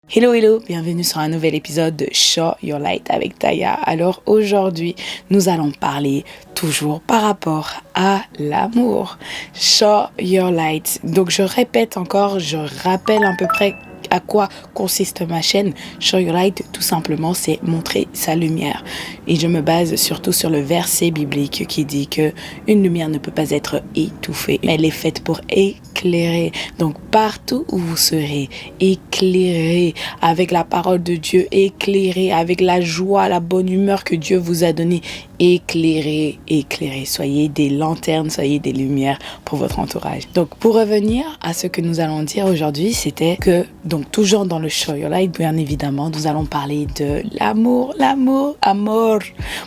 Hello, bienvenue sur un nouvel épisode de Show Your Light avec Taya. Alors aujourd'hui, nous allons parler toujours par rapport à l'amour. Show Your Light. Donc je répète encore, je rappelle à peu près à quoi consiste ma chaîne. Show Your Light, tout simplement, c'est montrer sa lumière. Et je me base surtout sur le verset biblique qui dit que une lumière ne peut pas être étouffée. Elle est faite pour éclairer. Donc partout où vous serez, éclairez avec la parole de Dieu, éclairez avec la joie, la bonne humeur que Dieu vous a donnée. Éclairez. Soyez des lanternes, soyez des lumières pour votre entourage. Donc pour revenir à ce que nous allons dire aujourd'hui, c'était que, donc toujours dans le Show Your Light, bien évidemment, nous allons parler de l'amour, amor,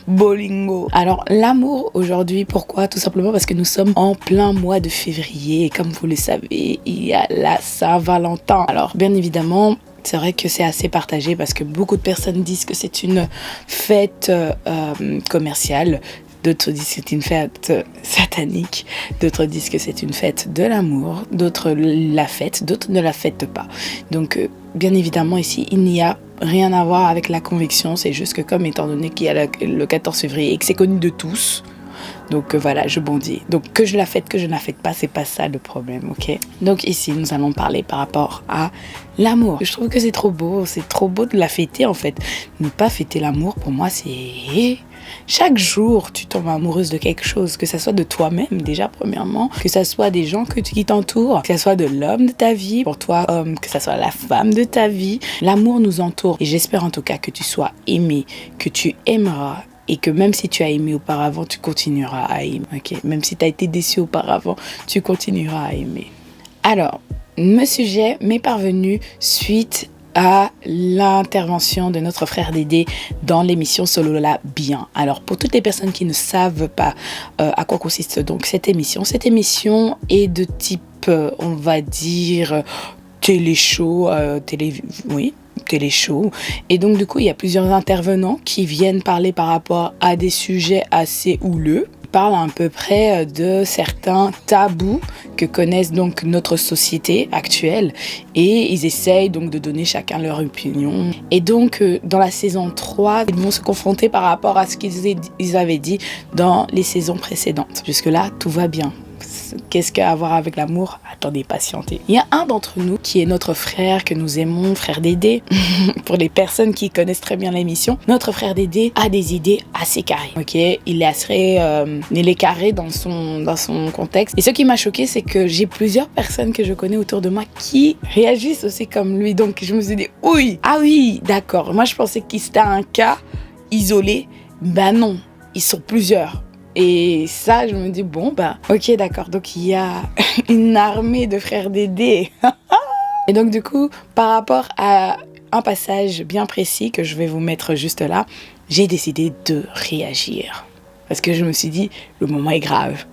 bolingo. Alors l'amour aujourd'hui, pourquoi? Tout simplement parce que nous sommes en plein mois de février et comme vous le savez, il y a la Saint-Valentin. Alors bien évidemment, c'est vrai que c'est assez partagé parce que beaucoup de personnes disent que c'est une fête commerciale. D'autres disent que c'est une fête satanique. D'autres disent que c'est une fête de l'amour. D'autres la fêtent, d'autres ne la fêtent pas. Donc, bien évidemment, ici, il n'y a rien à voir avec la conviction. C'est juste que comme étant donné qu'il y a le 14 février et que c'est connu de tous, donc voilà, je bondis. Donc que je la fête, que je ne la fête pas, c'est pas ça le problème, ok? Donc ici, nous allons parler par rapport à l'amour. Je trouve que c'est trop beau de la fêter en fait. Ne pas fêter l'amour, pour moi, c'est... Chaque jour, tu tombes amoureuse de quelque chose, que ça soit de toi-même déjà premièrement, que ça soit des gens qui t'entourent, que ça soit de l'homme de ta vie, pour toi homme, que ça soit la femme de ta vie. L'amour nous entoure et j'espère en tout cas que tu sois aimé, que tu aimeras. Et que même si tu as aimé auparavant, tu continueras à aimer. Okay? Même si tu as été déçu auparavant, tu continueras à aimer. Alors, le sujet m'est parvenu suite à l'intervention de notre frère Dédé dans l'émission Solola Bien. Alors, pour toutes les personnes qui ne savent pas à quoi consiste donc cette émission est de type, on va dire, télé-show, télé-show. Et donc, du coup, il y a plusieurs intervenants qui viennent parler par rapport à des sujets assez houleux. Ils parlent à peu près de certains tabous que connaissent donc notre société actuelle et ils essayent donc de donner chacun leur opinion. Et donc, dans la saison 3, ils vont se confronter par rapport à ce qu'ils avaient dit dans les saisons précédentes. Jusque-là, tout va bien. Qu'est-ce qu'à voir avec l'amour? Attendez, patientez. Il y a un d'entre nous qui est notre frère que nous aimons, frère Dédé. Pour les personnes qui connaissent très bien l'émission, notre frère Dédé a des idées assez carrées. Ok, il est carré dans son contexte. Et ce qui m'a choqué, c'est que j'ai plusieurs personnes que je connais autour de moi qui réagissent aussi comme lui. Donc je me suis dit, oui, d'accord. Moi je pensais qu'il c'était un cas isolé. Ben non, ils sont plusieurs. Et ça, je me dis, ok, d'accord. Donc, il y a une armée de frères Dédé. Et donc, du coup, par rapport à un passage bien précis que je vais vous mettre juste là, j'ai décidé de réagir. Parce que je me suis dit, le moment est grave.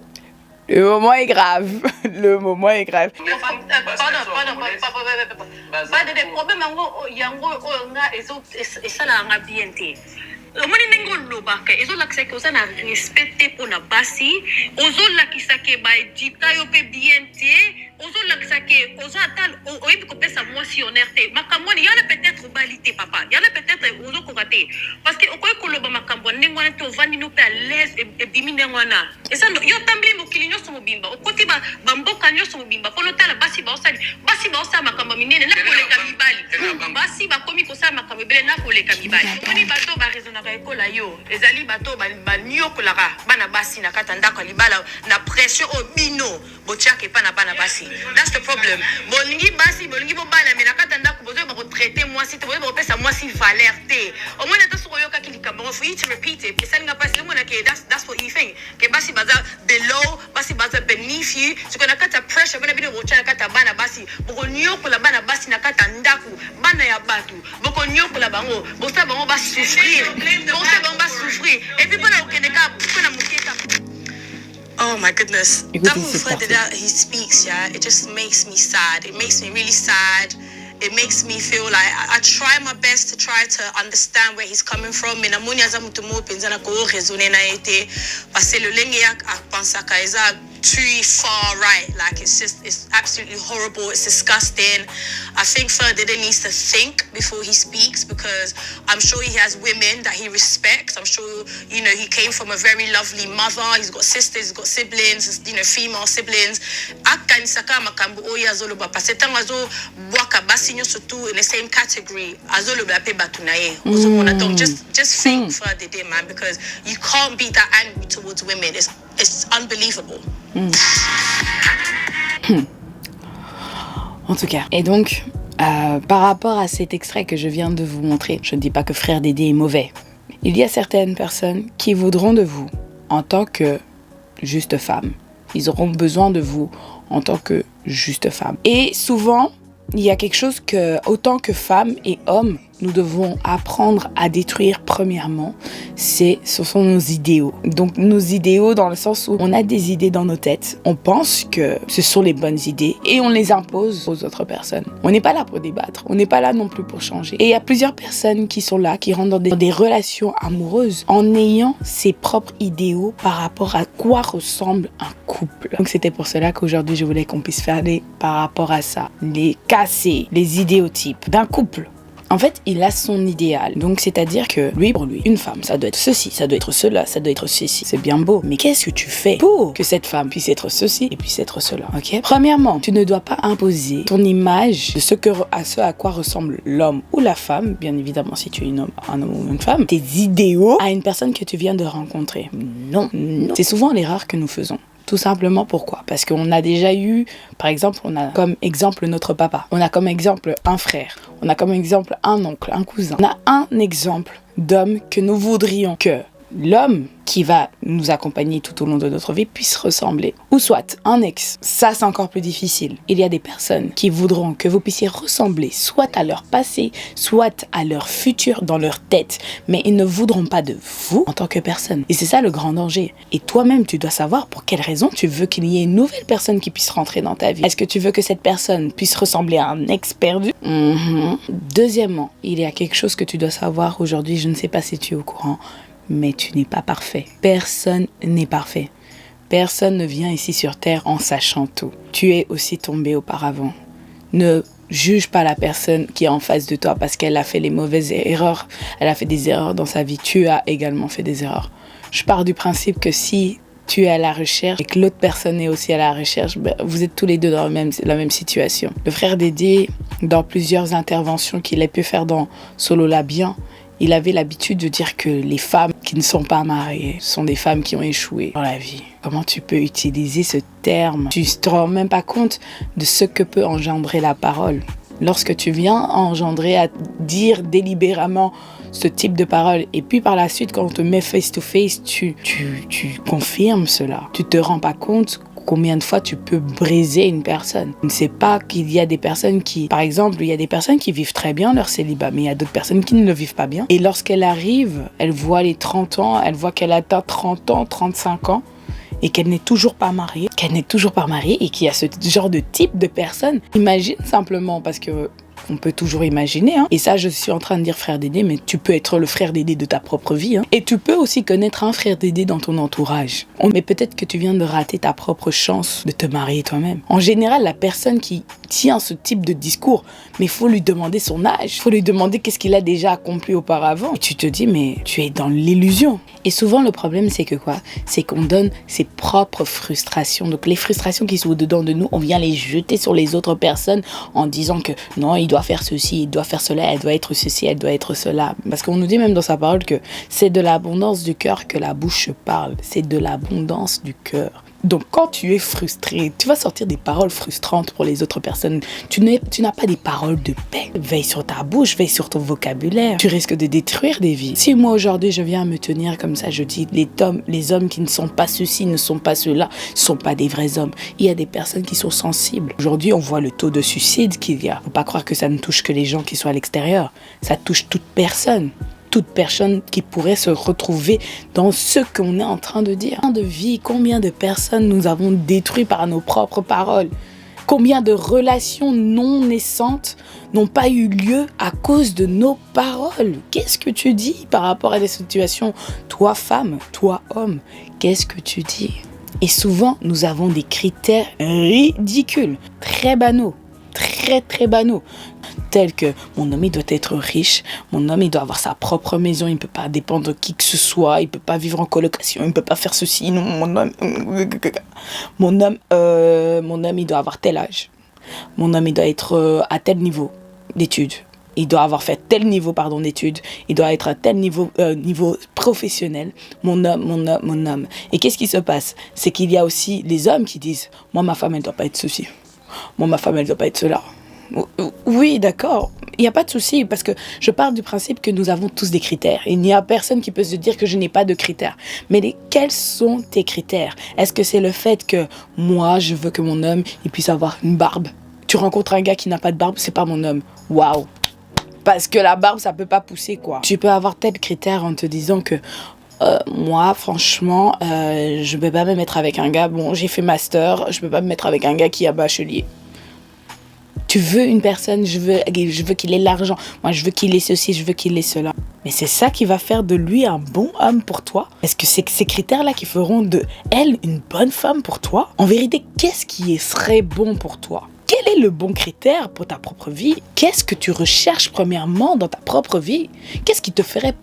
omoni ndenge olobaka ezolakisa ke oza na respect te mpona basi ozolakisa ke baedika yo mpe bien te ozolakisa ke oza ata oyebi kopesa mwasi honneur te makambo wana yana peut-être obali te papa yana peut-être ozokoka te parce que okoki koloba makambo ndenge wana te ovandi no mpe à l'aise ebimi ndenge wana eza yo otambeli mokili nyonso mobimba okoti bamboka nyonso mobimba mpono otala basi baosala makambo minene na koleka mibali basi bakomi kosala makambo ebele na koleka mibali omoni bato baresonaka ekola yo ezali bato baniokolaka bana basi na kata ndako ya libala na pression oyo bino botiaka epa na bana basi. That's the problem. Bolingi basi bolingi bobala me na kata ndako bozoyeba kotraite mwasi te bozoyeba kopesa mwasi valeur te omoni ata soki oyokaki likambo for you to repeat it esalinga mpasi omona ke that's what you think ke basi baza below basi baza beneath you sikoyo na kata pressure bona bino botya na kata bana basi bokoniokola bana basi na kata ndako bana ya bato bokoniokola bango bosala bango basouffrir et puis bona okendeka mpona moketa. Oh my goodness. That whole that he speaks, yeah, it just makes me sad. It makes me really sad. It makes me feel like I try my best to try to understand where he's coming from. Mais namoni aza mutu mo penza na ko raisonner na été parce que le lenge ya pensaka eza too far right. Like it's absolutely horrible. It's disgusting. I think Ferdinand needs to think before he speaks, because I'm sure he has women that he respects. I'm sure, you know, he came from a very lovely mother. He's got sisters, he's got siblings, you know, female siblings. Akanisaka makambu oya zoloba pasetango azo waka basinyo surtout in the same category. Azoloba pe batunaye. Donc just think Ferdinand, man, because you can't be that angry towards women. It's unbelievable. En tout cas. Et donc, par rapport à cet extrait que je viens de vous montrer, je ne dis pas que Frère Dédé est mauvais. Il y a certaines personnes qui voudront de vous en tant que juste femme. Ils auront besoin de vous en tant que juste femme. Et souvent, il y a quelque chose que, autant que femmes et hommes, nous devons apprendre à détruire premièrement, ce sont nos idéaux. Donc nos idéaux dans le sens où on a des idées dans nos têtes, on pense que ce sont les bonnes idées et on les impose aux autres personnes. On n'est pas là pour débattre, on n'est pas là non plus pour changer. Et il y a plusieurs personnes qui sont là, qui rentrent dans des relations amoureuses en ayant ses propres idéaux par rapport à quoi ressemble un couple. Donc c'était pour cela qu'aujourd'hui je voulais qu'on puisse faire par rapport à ça, casser les idéotypes d'un couple. En fait, il a son idéal. Donc, c'est-à-dire que lui, pour lui, une femme, ça doit être ceci, ça doit être cela, ça doit être ceci. C'est bien beau. Mais qu'est-ce que tu fais pour que cette femme puisse être ceci et puisse être cela, ok? Premièrement, tu ne dois pas imposer ton image de ce à quoi ressemble l'homme ou la femme, bien évidemment, si tu es un homme ou une femme, tes idéaux à une personne que tu viens de rencontrer. Non. C'est souvent l'erreur que nous faisons. Tout simplement pourquoi? Parce qu'on a déjà eu, par exemple, on a comme exemple notre papa. On a comme exemple un frère. On a comme exemple un oncle, un cousin. On a un exemple d'homme que nous voudrions que l'homme qui va nous accompagner tout au long de notre vie puisse ressembler. Ou soit un ex. Ça, c'est encore plus difficile. Il y a des personnes qui voudront que vous puissiez ressembler soit à leur passé, soit à leur futur dans leur tête. Mais ils ne voudront pas de vous en tant que personne. Et c'est ça le grand danger. Et toi-même, tu dois savoir pour quelle raison tu veux qu'il y ait une nouvelle personne qui puisse rentrer dans ta vie. Est-ce que tu veux que cette personne puisse ressembler à un ex perdu? Deuxièmement, il y a quelque chose que tu dois savoir aujourd'hui. Je ne sais pas si tu es au courant. Mais tu n'es pas parfait. Personne n'est parfait. Personne ne vient ici sur Terre en sachant tout. Tu es aussi tombé auparavant. Ne juge pas la personne qui est en face de toi parce qu'elle a fait les mauvaises erreurs. Elle a fait des erreurs dans sa vie. Tu as également fait des erreurs. Je pars du principe que si tu es à la recherche et que l'autre personne est aussi à la recherche, vous êtes tous les deux dans la même situation. Le frère Dédé, dans plusieurs interventions qu'il a pu faire dans Solo la Bien, il avait l'habitude de dire que les femmes qui ne sont pas mariées sont des femmes qui ont échoué dans la vie. Comment tu peux utiliser ce terme? Tu ne te rends même pas compte de ce que peut engendrer la parole. Lorsque tu viens engendrer à dire délibérément ce type de parole et puis par la suite quand on te met face to face, tu confirmes cela. Tu te rends pas compte combien de fois tu peux briser une personne. Je ne sais pas qu'il y a des personnes qui, par exemple, il y a des personnes qui vivent très bien leur célibat, mais il y a d'autres personnes qui ne le vivent pas bien. Et lorsqu'elle arrive, elle voit les 30 ans, elle voit qu'elle atteint 30 ans, 35 ans, et qu'elle n'est toujours pas mariée, et qu'il y a ce genre de type de personne. Imagine simplement, parce que on peut toujours imaginer, hein. Et ça, je suis en train de dire frère Dédé, mais tu peux être le frère Dédé de ta propre vie, hein. Et tu peux aussi connaître un frère Dédé dans ton entourage. Mais peut-être que tu viens de rater ta propre chance de te marier toi-même. En général, la personne qui tient ce type de discours, mais il faut lui demander son âge, il faut lui demander qu'est-ce qu'il a déjà accompli auparavant. Et tu te dis, mais tu es dans l'illusion. Et souvent, le problème, c'est que quoi? C'est qu'on donne ses propres frustrations. Donc, les frustrations qui sont au-dedans de nous, on vient les jeter sur les autres personnes en disant que non, il doit faire ceci, il doit faire cela, elle doit être ceci, elle doit être cela. Parce qu'on nous dit même dans sa parole que c'est de l'abondance du cœur que la bouche parle. C'est de l'abondance du cœur. Donc, quand tu es frustré, tu vas sortir des paroles frustrantes pour les autres personnes. Tu n'as pas des paroles de paix. Veille sur ta bouche, veille sur ton vocabulaire. Tu risques de détruire des vies. Si moi, aujourd'hui, je viens me tenir comme ça, je dis, les hommes qui ne sont pas ceci, ne sont pas cela, ne sont pas des vrais hommes. Il y a des personnes qui sont sensibles. Aujourd'hui, on voit le taux de suicide qu'il y a. Faut pas croire que ça ne touche que les gens qui sont à l'extérieur. Ça touche toute personne qui pourrait se retrouver dans ce qu'on est en train de dire. Combien de vies, combien de personnes nous avons détruites par nos propres paroles? Combien de relations non naissantes n'ont pas eu lieu à cause de nos paroles? Qu'est-ce que tu dis par rapport à des situations? Toi, femme, toi, homme, qu'est-ce que tu dis? Et souvent, nous avons des critères ridicules, très banaux, très banaux. Tels que mon homme il doit être riche, mon homme il doit avoir sa propre maison, il ne peut pas dépendre de qui que ce soit, il ne peut pas vivre en colocation, il ne peut pas faire ceci, non, mon homme il doit avoir tel âge, mon homme il doit être à tel niveau d'études, il doit avoir fait tel niveau d'études, il doit être à tel niveau professionnel, mon homme. Et qu'est-ce qui se passe? C'est qu'il y a aussi les hommes qui disent, moi ma femme elle doit pas être ceci, moi ma femme elle doit pas être cela. Oui, d'accord, il n'y a pas de souci, parce que je pars du principe que nous avons tous des critères. Il n'y a personne qui peut se dire que je n'ai pas de critères. Mais quels sont tes critères? Est-ce que c'est le fait que moi, je veux que mon homme il puisse avoir une barbe? Tu rencontres un gars qui n'a pas de barbe, c'est pas mon homme. Waouh! Parce que la barbe, ça peut pas pousser, quoi. Tu peux avoir tel critère en te disant que moi, franchement, je peux pas me mettre avec un gars, bon, j'ai fait master, je peux pas me mettre avec un gars qui a bachelier. Tu veux une personne, je veux qu'il ait l'argent. Moi, je veux qu'il ait ceci, je veux qu'il ait cela. Mais c'est ça qui va faire de lui un bon homme pour toi? Est-ce que c'est ces critères-là qui feront de elle une bonne femme pour toi? En vérité, qu'est-ce qui serait bon pour toi? Quel est le bon critère pour ta propre vie? Qu'est-ce que tu recherches premièrement dans ta propre vie? Qu'est-ce qui te ferait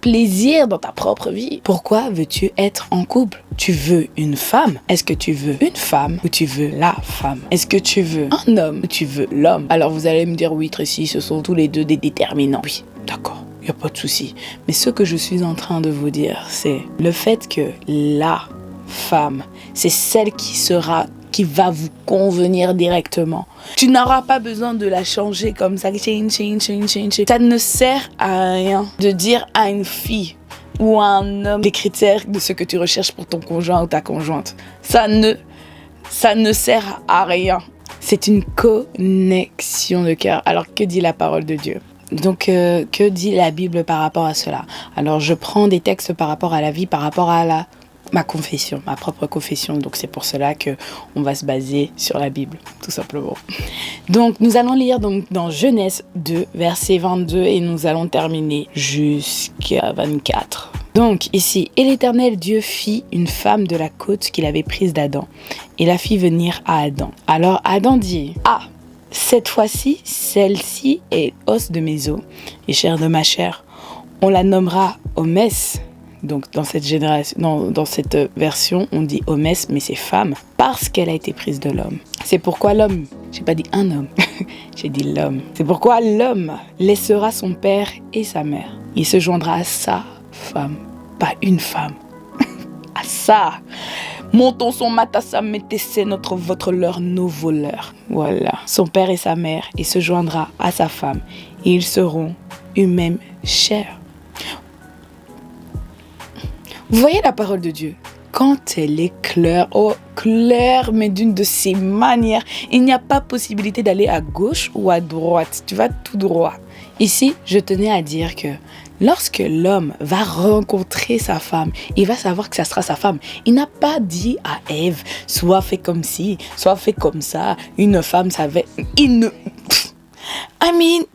plaisir dans ta propre vie? Pourquoi veux-tu être en couple? Tu veux une femme? Est-ce que tu veux une femme ou tu veux la femme? Est-ce que tu veux un homme ou tu veux l'homme? Alors vous allez me dire, oui Tracy, ce sont tous les deux des déterminants. Oui, d'accord, il n'y a pas de souci. Mais ce que je suis en train de vous dire, c'est le fait que la femme, c'est celle qui va vous convenir directement. Tu n'auras pas besoin de la changer comme ça. Ça ne sert à rien de dire à une fille ou à un homme les critères de ce que tu recherches pour ton conjoint ou ta conjointe. Ça ne sert à rien. C'est une connexion de cœur. Alors que dit la parole de Dieu? Donc, que dit la Bible par rapport à cela? Alors, je prends des textes par rapport à la vie, par rapport à ma confession, ma propre confession. Donc, c'est pour cela qu'on va se baser sur la Bible, tout simplement. Donc, nous allons lire dans Genèse 2, verset 22, et nous allons terminer jusqu'à 24. Donc, ici, « Et l'Éternel Dieu fit une femme de la côte qu'il avait prise d'Adam, et la fit venir à Adam. Alors, Adam dit, « Ah, cette fois-ci, celle-ci est os de mes os et chair de ma chair. On la nommera Homès. » Donc dans cette version, on dit Homès, mais c'est femme, parce qu'elle a été prise de l'homme. C'est pourquoi l'homme, j'ai pas dit un homme, j'ai dit l'homme. C'est pourquoi l'homme laissera son père et sa mère. Il se joindra à sa femme, pas une femme, à ça. Montons son matassa, mettez votre leur, nos voleurs. Voilà, son père et sa mère, il se joindra à sa femme, et ils seront une même chair. Vous voyez la parole de Dieu? Quand elle est claire, claire, mais d'une de ces manières, il n'y a pas possibilité d'aller à gauche ou à droite. Tu vas tout droit. Ici, je tenais à dire que lorsque l'homme va rencontrer sa femme, il va savoir que ça sera sa femme. Il n'a pas dit à Ève, soit fait comme ci, soit fait comme ça. Une femme savait...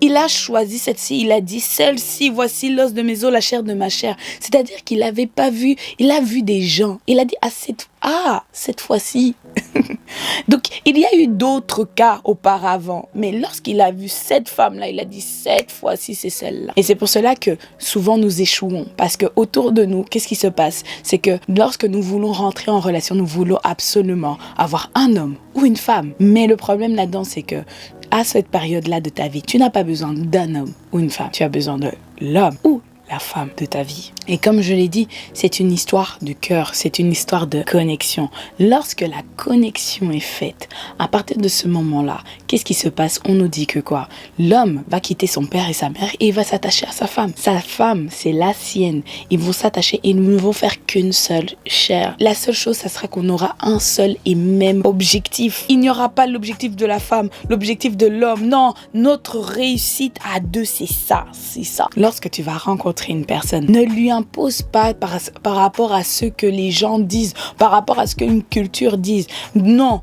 il a choisi celle-ci, il a dit celle-ci, voici l'os de mes os, la chair de ma chair. C'est-à-dire qu'il n'avait pas vu, il a vu des gens. Il a dit cette fois-ci. Donc il y a eu d'autres cas auparavant, mais lorsqu'il a vu cette femme-là, il a dit cette fois-ci c'est celle-là. Et c'est pour cela que souvent nous échouons, parce que autour de nous, qu'est-ce qui se passe? C'est que lorsque nous voulons rentrer en relation, nous voulons absolument avoir un homme ou une femme. Mais le problème là-dedans, c'est que à cette période-là de ta vie, tu n'as pas besoin d'un homme ou une femme. Tu as besoin de l'homme ou la femme de ta vie. Et comme je l'ai dit, c'est une histoire de cœur, c'est une histoire de connexion. Lorsque la connexion est faite, à partir de ce moment-là, qu'est-ce qui se passe? On nous dit que quoi? L'homme va quitter son père et sa mère et il va s'attacher à sa femme. Sa femme, c'est la sienne. Ils vont s'attacher et ils ne vont faire qu'une seule chair. La seule chose, ça sera qu'on aura un seul et même objectif. Il n'y aura pas l'objectif de la femme, l'objectif de l'homme. Non, notre réussite à deux, c'est ça, c'est ça. Lorsque tu vas rencontrer une personne, ne lui impose pas par rapport à ce que les gens disent, par rapport à ce qu'une culture dise. Non,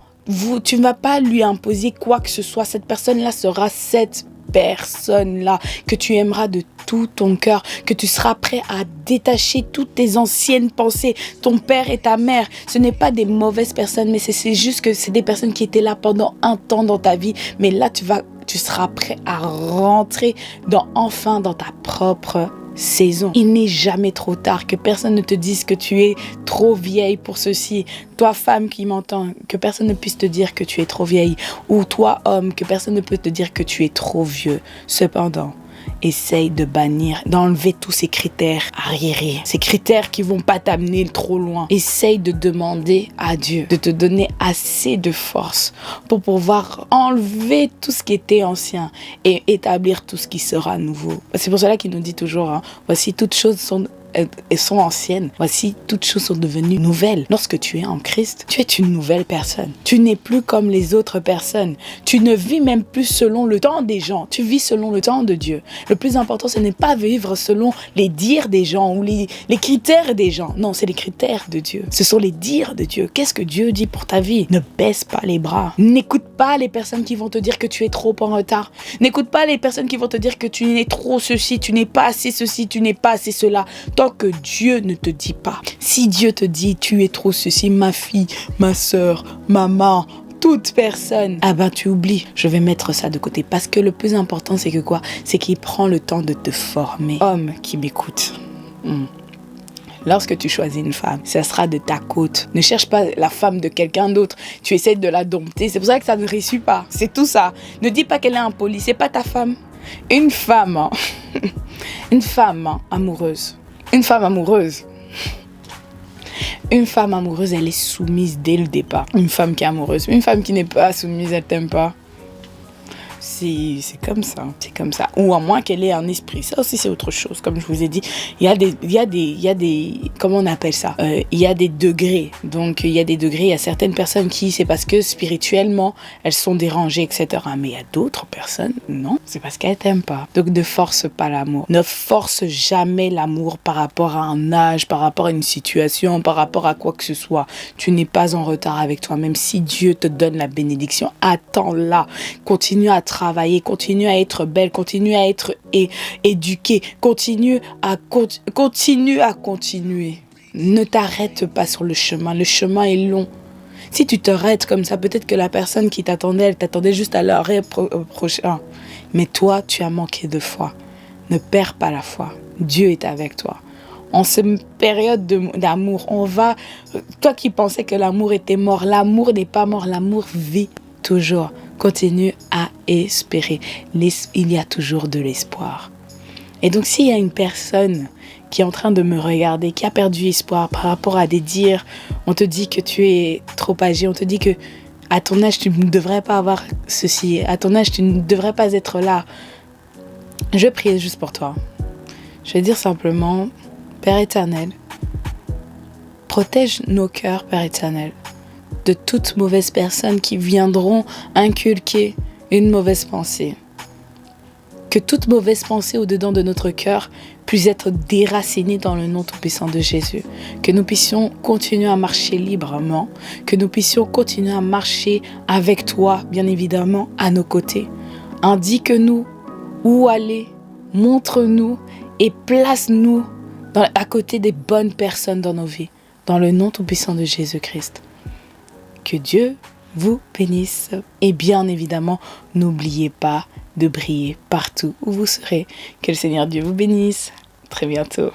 tu ne vas pas lui imposer quoi que ce soit. Cette personne-là sera cette personne-là que tu aimeras de tout ton cœur, que tu seras prêt à détacher toutes tes anciennes pensées, ton père et ta mère. Ce n'est pas des mauvaises personnes, mais c'est juste que c'est des personnes qui étaient là pendant un temps dans ta vie, mais là tu seras prêt à rentrer enfin dans ta propre saison. Il n'est jamais trop tard, que personne ne te dise que tu es trop vieille pour ceci. Toi, femme qui m'entends, que personne ne puisse te dire que tu es trop vieille. Ou toi, homme, que personne ne peut te dire que tu es trop vieux. Cependant, essaye d'enlever tous ces critères arriérés, ces critères qui vont pas t'amener trop loin. Essaye de demander à Dieu de te donner assez de force pour pouvoir enlever tout ce qui était ancien et établir tout ce qui sera nouveau. C'est pour cela qu'il nous dit toujours, voici toutes choses sont anciennes. Voici, toutes choses sont devenues nouvelles. Lorsque tu es en Christ, tu es une nouvelle personne. Tu n'es plus comme les autres personnes. Tu ne vis même plus selon le temps des gens. Tu vis selon le temps de Dieu. Le plus important, ce n'est pas vivre selon les dires des gens ou les critères des gens. Non, c'est les critères de Dieu. Ce sont les dires de Dieu. Qu'est-ce que Dieu dit pour ta vie? Ne baisse pas les bras. N'écoute pas les personnes qui vont te dire que tu es trop en retard. N'écoute pas les personnes qui vont te dire que tu n'es trop ceci, tu n'es pas assez ceci, tu n'es pas assez cela. Tant que Dieu ne te dit pas. Si Dieu te dit tu es trop ceci, ma fille, ma soeur, maman, toute personne, tu oublies. Je vais mettre ça de côté parce que le plus important c'est que quoi? C'est qu'il prend le temps de te former. Homme qui m'écoute. Lorsque tu choisis une femme, ça sera de ta côte. Ne cherche pas la femme de quelqu'un d'autre. Tu essaies de la dompter. C'est pour ça que ça ne réussit pas. C'est tout ça. Ne dis pas qu'elle est impolie. C'est pas ta femme. Une femme, une femme amoureuse. Une femme amoureuse, elle est soumise dès le départ. Une femme qui est amoureuse, une femme qui n'est pas soumise, elle t'aime pas. C'est comme ça, c'est comme ça. Ou à moins qu'elle ait un esprit. Ça aussi, c'est autre chose. Comme je vous ai dit, il y a des, comment on appelle ça? Il y a des degrés. Donc, il y a des degrés. Il y a certaines personnes qui, c'est parce que spirituellement, elles sont dérangées, etc. Mais il y a d'autres personnes, non, c'est parce qu'elles t'aiment pas. Donc, ne force pas l'amour. Ne force jamais l'amour par rapport à un âge, par rapport à une situation, par rapport à quoi que ce soit. Tu n'es pas en retard avec toi. Même si Dieu te donne la bénédiction, attends-la. Continue à travailler, continue à être belle, continue à être éduquée, continue à continuer. Ne t'arrête pas sur le chemin est long. Si tu t'arrêtes comme ça, peut-être que la personne qui t'attendait, elle t'attendait juste à l'arrêt prochain. Mais toi, tu as manqué de foi. Ne perds pas la foi. Dieu est avec toi. En cette période d'amour, toi qui pensais que l'amour était mort, l'amour n'est pas mort, l'amour vit toujours. Continue à espérer. Il y a toujours de l'espoir. Et donc, s'il y a une personne qui est en train de me regarder, qui a perdu espoir par rapport à des dires, on te dit que tu es trop âgé, on te dit que à ton âge, tu ne devrais pas avoir ceci, à ton âge, tu ne devrais pas être là. Je vais prier juste pour toi. Je vais dire simplement, Père éternel, protège nos cœurs, Père éternel, de toutes mauvaises personnes qui viendront inculquer une mauvaise pensée. Que toute mauvaise pensée au-dedans de notre cœur puisse être déracinée dans le nom tout-puissant de Jésus. Que nous puissions continuer à marcher librement. Que nous puissions continuer à marcher avec toi, bien évidemment, à nos côtés. Indique-nous où aller, montre-nous et place-nous à côté des bonnes personnes dans nos vies. Dans le nom tout-puissant de Jésus-Christ. Que Dieu vous bénisse. Et bien évidemment, n'oubliez pas de briller partout où vous serez. Que le Seigneur Dieu vous bénisse. Très bientôt.